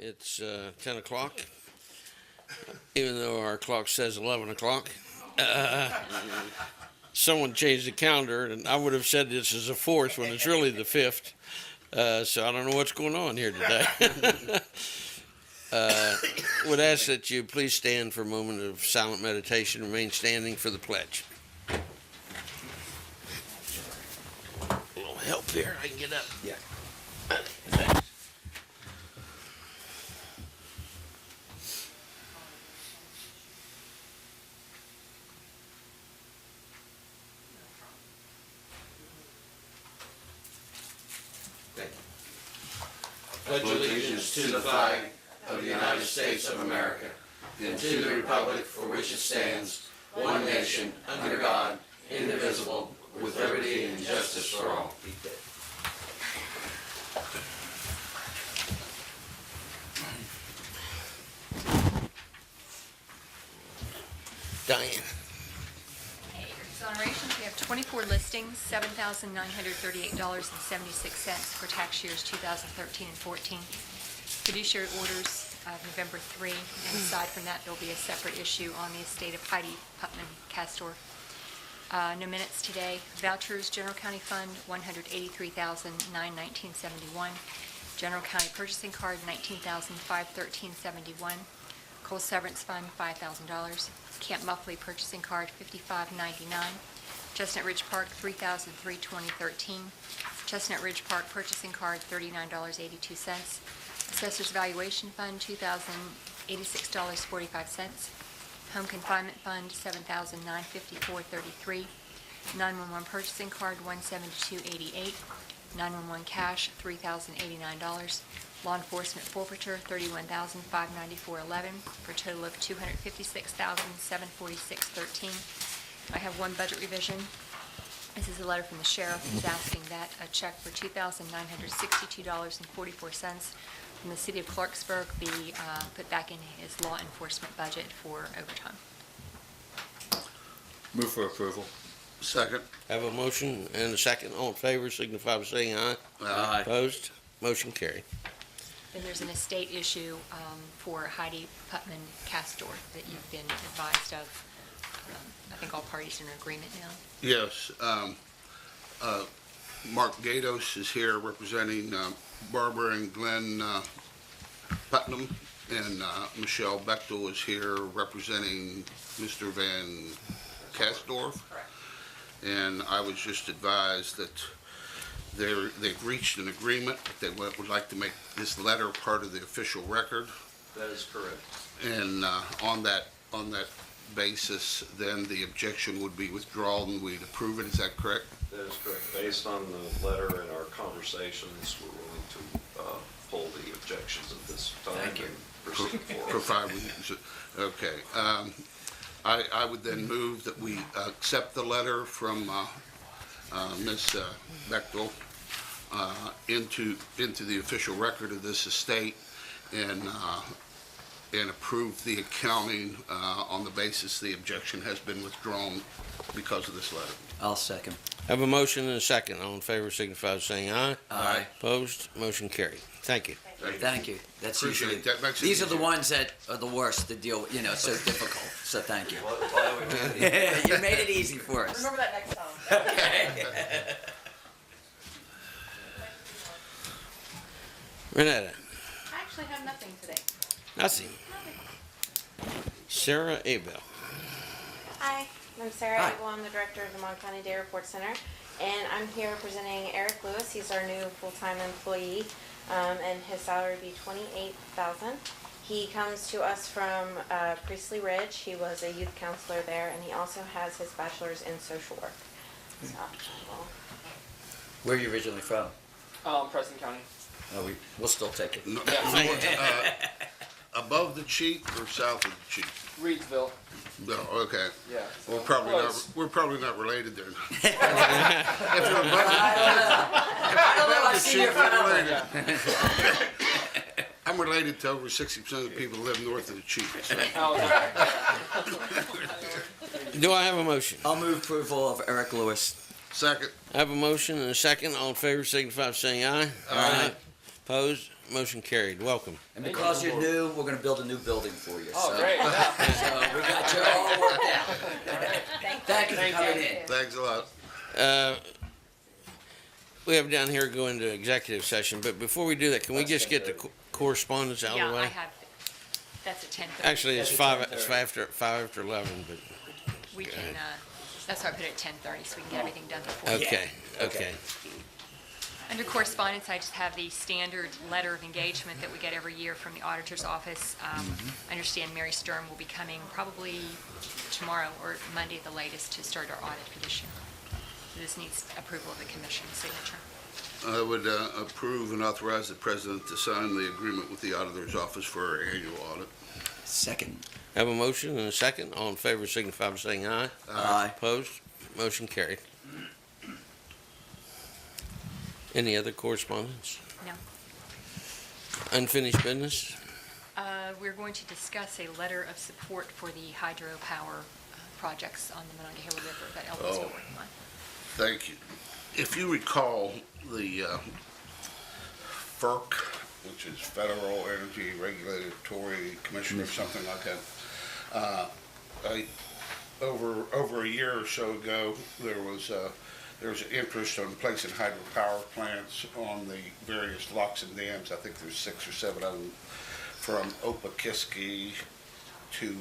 It's 10 o'clock, even though our clock says 11 o'clock. Someone changed the calendar, and I would have said this is the 4th when it's really the 5th. So I don't know what's going on here today. Would ask that you please stand for a moment of silent meditation, remain standing for the pledge. A little help here, I can get up. Yeah. Pledge allegiance to the flag of the United States of America and to the republic for which it stands, one nation, under God, indivisible, with liberty and justice for all. Diane. Exonerations, we have 24 listings, $7,938.76 for tax years 2013 and 14. Fiduciary orders of November 3, and aside from that, there'll be a separate issue on the estate of Heidi Putman Castor. No minutes today. Vouchers, General County Fund, $183,919.71. General County Purchasing Card, $19,513.71. Coal Severance Fund, $5,000. Camp Muffley Purchasing Card, $55.99. Chestnut Ridge Park, $3,320.13. Chestnut Ridge Park Purchasing Card, $39.82. Assessor's Valuation Fund, $2,086.45. Home Confinement Fund, $7,954.33. 911 Purchasing Card, $172.88. 911 Cash, $3,089. Law Enforcement Forfeiture, $31,594.11, for a total of $256,746.13. I have one budget revision. This is a letter from the sheriff. He's asking that a check for $2,962.44 from the city of Clarksburg be put back in his law enforcement budget for overtime. Move for approval. Second. Have a motion and a second. All in favor, signify by saying aye. Aye. Opposed? Motion carried. Then there's an estate issue for Heidi Putman Castor that you've been advised of. I think all parties are in agreement now. Yes. Mark Gatos is here representing Barbara and Glenn Putnam, and Michelle Bechtel is here representing Mr. Van Kasdorf. Correct. And I was just advised that they've reached an agreement. They would like to make this letter part of the official record. That is correct. And on that basis, then the objection would be withdrawn and we'd approve it. Is that correct? That is correct. Based on the letter and our conversations, we're willing to pull the objections at this time. Thank you. And proceed forward. For 5 weeks. Okay. I would then move that we accept the letter from Ms. Bechtel into the official record of this estate and approve the accounting on the basis the objection has been withdrawn because of this letter. I'll second. Have a motion and a second. All in favor, signify by saying aye. Aye. Opposed? Motion carried. Thank you. Thank you. That's Appreciate usually, it. That makes it these are the easier. ones that are the worst to deal with, so difficult. So thank you. Why would you- You made it easy for us. Remember that next time. Okay. Renetta? I actually have nothing today. Nothing. Sarah Abel. Hi, I'm Sarah Hi. Abel. I'm the director of the Mon County Day Report Center, and I'm here representing Eric Lewis. He's our new full-time employee, and his salary would be $28,000. He comes to us from Priestley Ridge. He was a youth counselor there, and he also has his bachelor's in social work. So, well, Where are you originally from? Preston County. Oh, we'll still take it. Above the cheek or south of the cheek? Reedsville. No, okay. Yeah. We're probably not. Close. We're probably not related then. I don't know. I've seen your phone number. Yeah. I'm related to over 60% of the people who live north of the cheek. So. Oh, Do I have a motion? I'll move approval of Eric Lewis. Second. I have a motion and a second. All in favor, signify by saying aye. Aye. Opposed? motion carried. Welcome. And because you're new, we're gonna build a new building for you. Oh, so- great, yeah. So we got you all worked out. Thank you for coming in. Thanks a lot. We have down here go into executive session, but before we do that, can we just get the correspondence out of Yeah, the I way? have, that's at 10:30. Actually, it's five after 11, but, We can, that's why I put it at 10:30, so we can get everything done before. okay. Okay. Under correspondence, I just have the standard letter of engagement that we get every year from the auditor's office. I understand Mary Sturm will be coming probably tomorrow or Monday at the latest to start our audit for this year. So this needs approval of the commission's signature. I would approve and authorize the president to sign the agreement with the auditor's office for our annual audit. Second. Have a motion and a second. All in favor signify by saying aye. Aye. Opposed? Motion carried. Any other correspondence? No. Unfinished business? We're going to discuss a letter of support for the hydropower projects on the Monongalia River that Elvis Oh. are working on. Thank you. If you recall, the FERC, which is Federal Energy Regulatory Commission or something like that, over a year or so ago, there was an interest on placing hydropower plants on the various locks and dams. I think there's 6 or 7 of them, from Opakiski to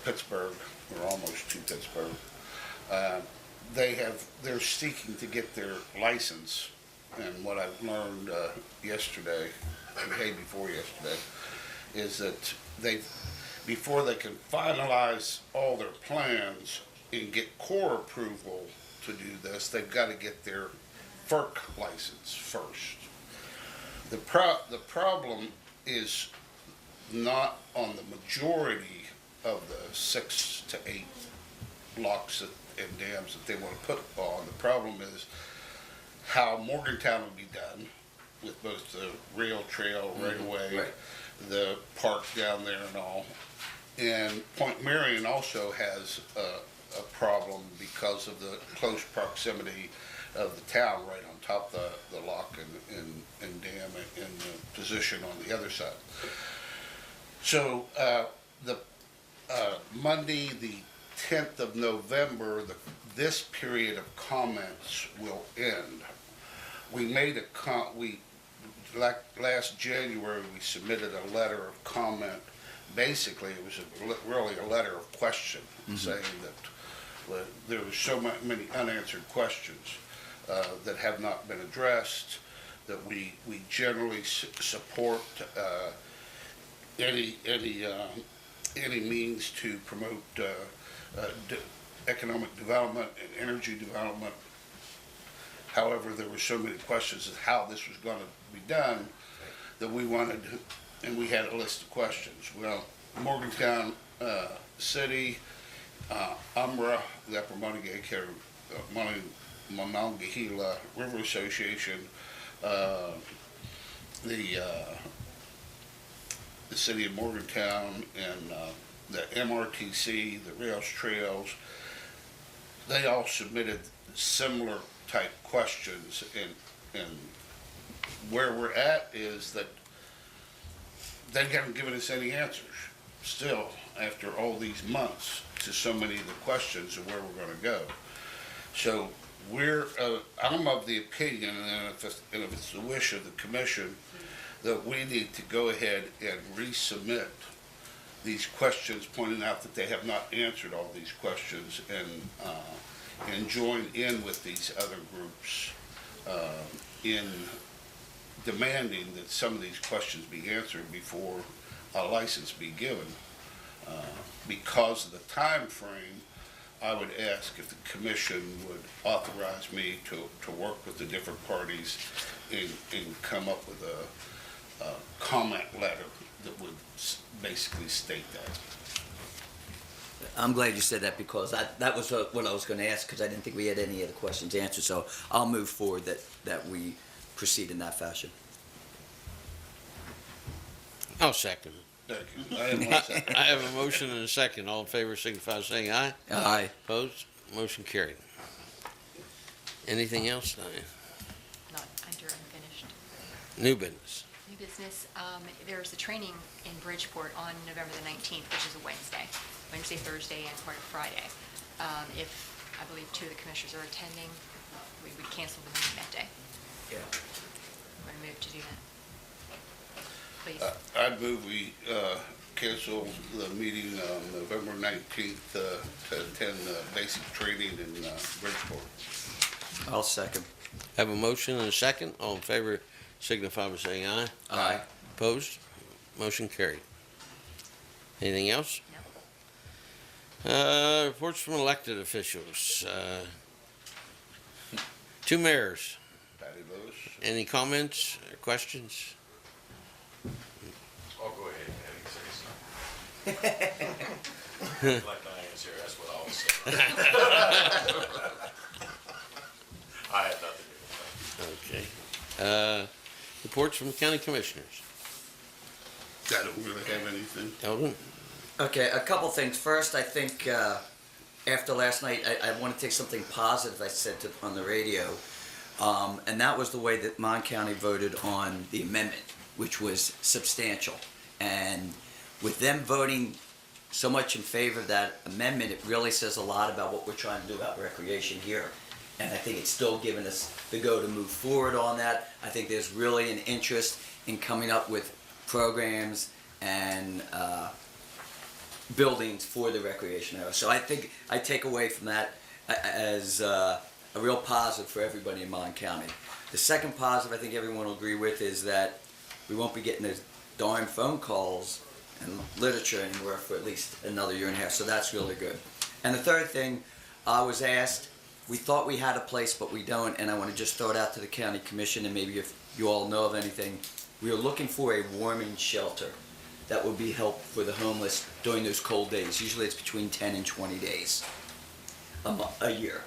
Pittsburgh, or almost to Pittsburgh. They're seeking to get their license, and what I've learned yesterday, the day before yesterday, is that before they can finalize all their plans and get Corps approval to do this, they've got to get their FERC license first. The problem is not on the majority of the 6 to 8 locks and dams that they want to put on. The problem is how Morgantown will be done with both the rail trail right away, right. the park down there and all. And Point Marion also has a problem because of the close proximity of the town right on top of the lock and dam and the position on the other side. So Monday, the 10th of November, this period of comments will end. We made last January, we submitted a letter of comment. Basically, it was really a letter of question, saying that there were so many unanswered questions that have not been addressed, that we generally support any means to promote economic development and energy development. However, there were so many questions of how this was going to be done that we wanted, and we had a list of questions. Well, Morgantown City, UMRA, the Upper Monongalia River Association, the city of Morgantown, and the MRTC, the Rails Trails, they all submitted similar type questions, and where we're at is that they haven't given us any answers still after all these months to so many of the questions of where we're going to go. So I'm of the opinion, and if it's the wish of the commission, that we need to go ahead and resubmit these questions, pointing out that they have not answered all these questions, and join in with these other groups in demanding that some of these questions be answered before a license be given. Because of the time frame, I would ask if the commission would authorize me to work with the different parties and come up with a comment letter that would basically state that. I'm glad you said that, because that was what I was going to ask, because I didn't think we had any other questions answered. So I'll move forward that we proceed in that fashion. I'll second it. Thank you. I am all set. I have a motion and a second. All in favor signify by saying aye. Aye. Opposed? Motion carried. Anything else, Diane? Not under unfinished. New business. New business, there's a training in Bridgeport on November the 19th, which is a Wednesday, Thursday, and part of Friday. If, I believe, 2 of the commissioners are attending, we would cancel the meeting that day. Yeah. I'm going to move to do that. Please. I'd move we cancel the meeting on November 19th to attend basic training in Bridgeport. I'll second. Have a motion and a second. All in favor signify by saying aye. Aye. Opposed? Motion carried. Anything else? No. Reports from elected officials. 2 mayors. Patty Lewis. Any comments or questions? I'll go ahead and say something. Like Diane's here, that's what I was saying. I have nothing to do with Okay. Reports from county commissioners. I don't really have anything. Eldon? Okay, a couple things. First, I think after last night, I want to take something positive I said on the radio, and that was the way that Mon County voted on the amendment, which was substantial. And with them voting so much in favor of that amendment, it really says a lot about what we're trying to do about recreation here. And I think it's still giving us the go to move forward on that. I think there's really an interest in coming up with programs and buildings for the recreation area. So I think I take away from that as a real positive for everybody in Mon County. The second positive I think everyone will agree with is that we won't be getting those darn phone calls and literature anywhere for at least another year and a half. So that's really good. And the third thing, I was asked, we thought we had a place, but we don't, and I want to just throw it out to the county commission, and maybe if you all know of anything, we are looking for a warming shelter that would be help for the homeless during those cold days. Usually it's between 10 and 20 days a year.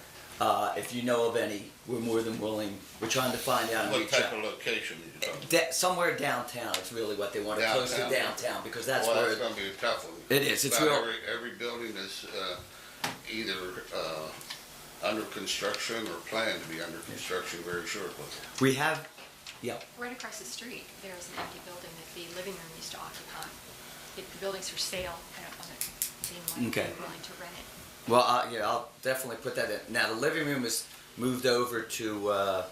If you know of any, we're more than willing. We're trying to find out and What reach type out. of location are you talking about? Somewhere downtown is really what they want, close to Downtown? downtown, because that's Well, where that's gonna be a tough one. it is. It's About real. every building is either under construction or planned to be under construction very shortly. We have, Right across the street, there's an empty building that the living room used to occupy. The building's for sale. I don't know if anyone would Okay. be willing to rent it. well, I'll definitely put that in. Now, the living room is moved over to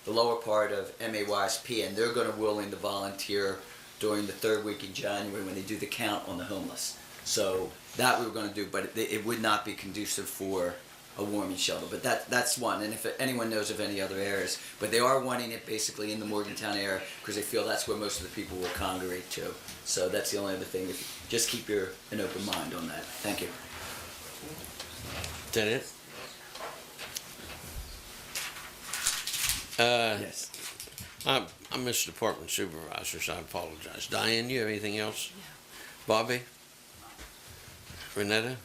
the lower part of MAYSP, and they're going to willing to volunteer during the 3rd week in January when they do the count on the homeless. So that we were going to do, but it would not be conducive for a warming shelter. But that's one, and if anyone knows of any other areas, but they are wanting it basically in the Morgantown area because they feel that's where most of the people will congregate to. So that's the only other thing. Just keep an open mind on that. Thank you. Is that it? Yes. I missed department supervisors. I apologize. Diane, you have anything else? Bobby? Renetta?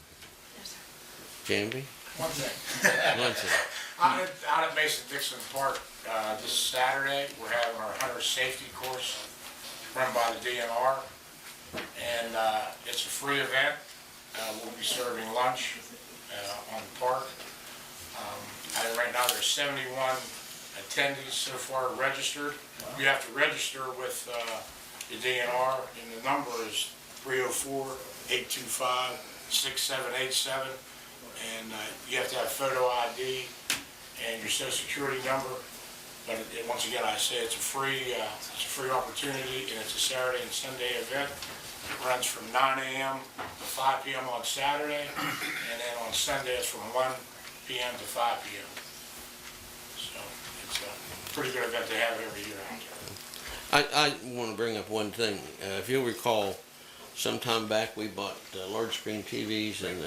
Jamie? One thing, Munson? out at Mason Dixon Park, this Saturday, we're having our hunter safety course run by the DNR. And it's a free event. We'll be serving lunch on the park. Right now, there's 71 attendees so far registered. You have to register with the DNR, and the number is 304-825-6787. And you have to have photo ID and your social security number. But once again, I say it's a free opportunity, and it's a Saturday and Sunday event. It runs from 9 a.m. to 5 p.m. on Saturday, and then on Sunday it's from 1 p.m. to 5 p.m. So it's a pretty good event to have every year out there. I want to bring up one thing. If you'll recall, sometime back we bought large screen TVs and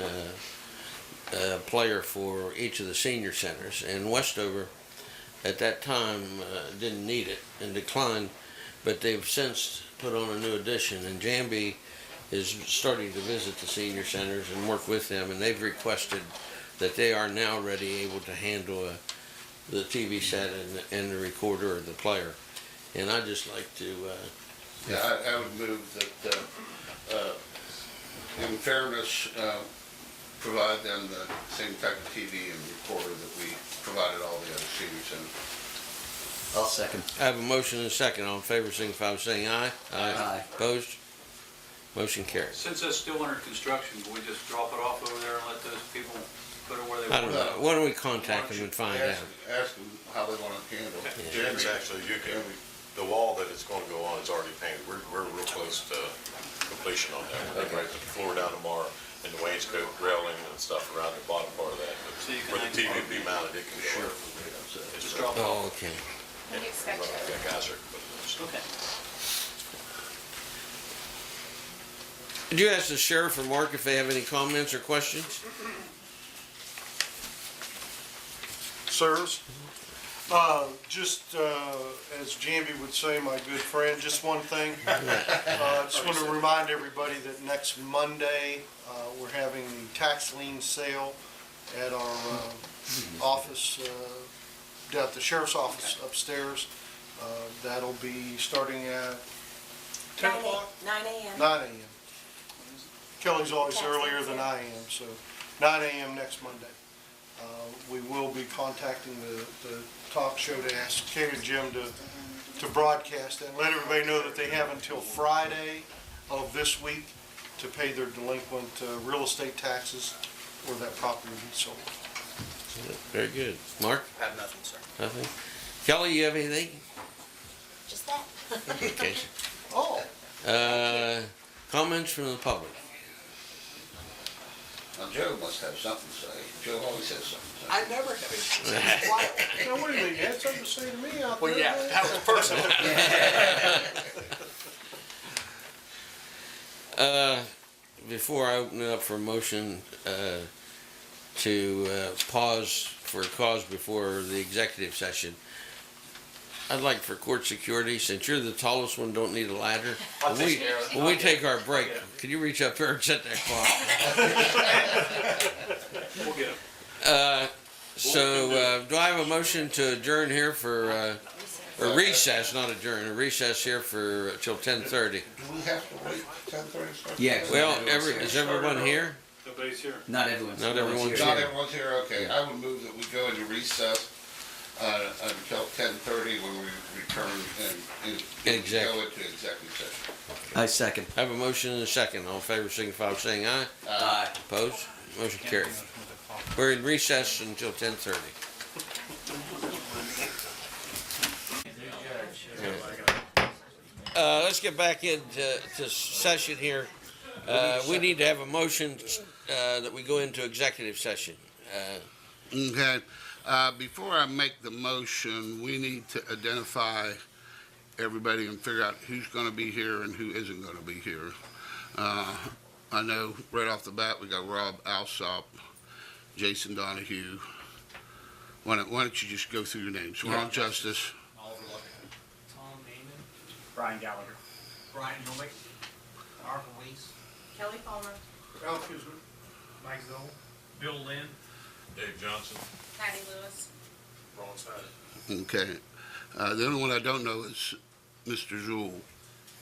a player for each of the senior centers, and Westover at that time didn't need it and declined, but they've since put on a new edition, and Jambi is starting to visit the senior centers and work with them, and they've requested that they are now ready, able to handle the TV set and the recorder or the player. And I'd just like to I would move that, in fairness, provide them the same type of TV and recorder that we provided all the other senior centers. I'll second. I have a motion and a second. All in favor, signify by saying aye. Aye. Opposed? Motion carries. Since that's still under construction, can we just drop it off over there and let those people put it where they I don't want? know. Why don't we contact them and find out? Ask them how they want to handle it. It's actually, the wall that it's gonna go on is already painted. We're real close to completion on that. We're gonna put the floor down tomorrow and the wainscot railing and stuff around the bottom part of that. But So you can where the hang TV will be mounted, it can go. Just drop it off. Oh, okay. When do you expect it? Yeah, guys are putting those. Okay. Did you ask the sheriff or Mark if they have any comments or questions? Sirs, just as Jamby would say, my good friend, just one thing. Just want to remind everybody that next Monday, we're having the tax lien sale at our office, at the sheriff's office upstairs. That'll be starting at 10 o'clock? 9 a.m. 9 a.m. Kelly's always earlier than I am, so 9 a.m. next Monday. We will be contacting the talk show to ask Kate and Jim to broadcast that and let everybody know that they have until Friday of this week to pay their delinquent real estate taxes or that property be sold. Very good. Mark? I have nothing, sir. Nothing? Kelly, you have anything? Just that. Okay. Oh. Comments from the public? Now, Joe must have something to say. Joe always has something to say. I never have. Now, wait a minute, you had something to say to me out there? Well, yeah, that was personal. Before I open it up for a motion to pause for a cause before the executive session, I'd like for court security, since you're the tallest one, don't need a ladder. I'll take care of it. When we take our break, can you reach up there and set that clock? We'll get them. So, do I have a motion to adjourn here for, or recess, not adjourn, a recess here for, till 10:30? Do we have to wait 10:30? Yeah. Well, is everyone here? Nobody's here. Not everyone's. Not everyone's Not here. everyone's here, okay. I would move that we go into recess until 10:30 when we return and go into executive session. I second. I have a motion and a second. All in favor, signify by saying aye. Aye. Opposed? Motion carried. We're in recess until 10:30. Let's get back into session here. We need to have a motion that we go into executive session. Okay, before I make the motion, we need to identify everybody and figure out who's gonna be here and who isn't gonna be here. I know right off the bat, we got Rob Alsop, Jason Donahue. Why don't you just go through your names? Ron Justice, Tom Neiman. Brian Gallagher. Brian Novick. Mark Weiss. Kelly Palmer. Ralph Kisner. Mike Zoll. Bill Lynn. Dave Johnson, Patty Lewis. Ron Snyder. okay. The only one I don't know is Mr. Zool.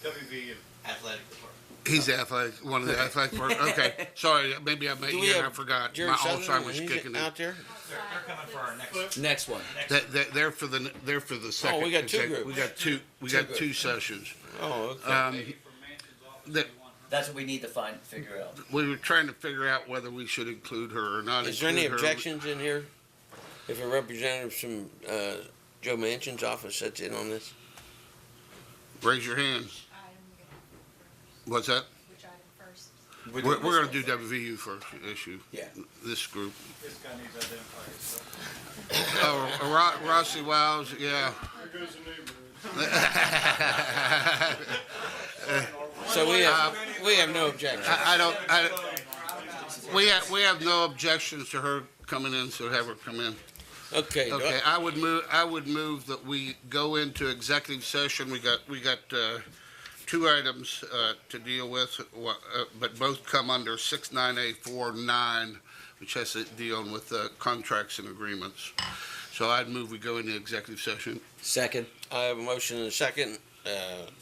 WV Athletic Department. He's athletic, one of the athletic, okay, sorry, maybe I met Do you we and I have forgot. Jerry My Sutherland, Alzheimer's he's kicking in. out there? They're coming for our next. Next one. They're for the second. we got two exec- groups. We got two sessions. Oh, okay. That, That's what we need to figure out. we were trying to figure out whether we should include her or not. Is there any include her. objections in here? If a representative from Joe Manchin's office sits in on this? Raise your hand. What's that? Which item first? We're gonna do WVU first issue. Yeah. This group. This guy needs to identify himself. Oh, Rossi Wiles, yeah. There goes the neighborhood. So we have no objection. We have no objections to her coming in, so have her come in. Okay. Okay, I would move that we go into executive session. We got two items to deal with, but both come under 69A49, which has to deal with contracts and agreements. So I'd move we go into executive session. Second. I have a motion and a second.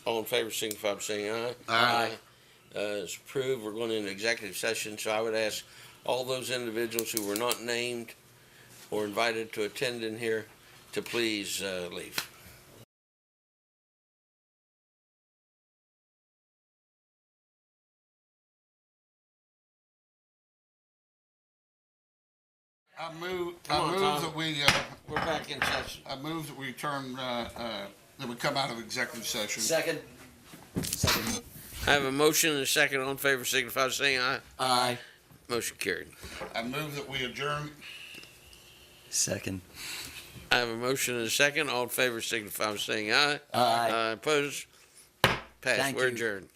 All in favor, signify by saying aye. Aye. It's approved. We're going into executive session, so I would ask all those individuals who were not named or invited to attend in here to please leave. I move Come on, Tom. that we, We're back in session. I move that we turn, that we come out of executive session. Second. Second. I have a motion and a second. All in favor, signify by saying aye. Aye. Motion carried. I move that we adjourn. Second. I have a motion and a second. All in favor, signify by saying aye. Aye. Opposed? Passed. Thank We're you. adjourned.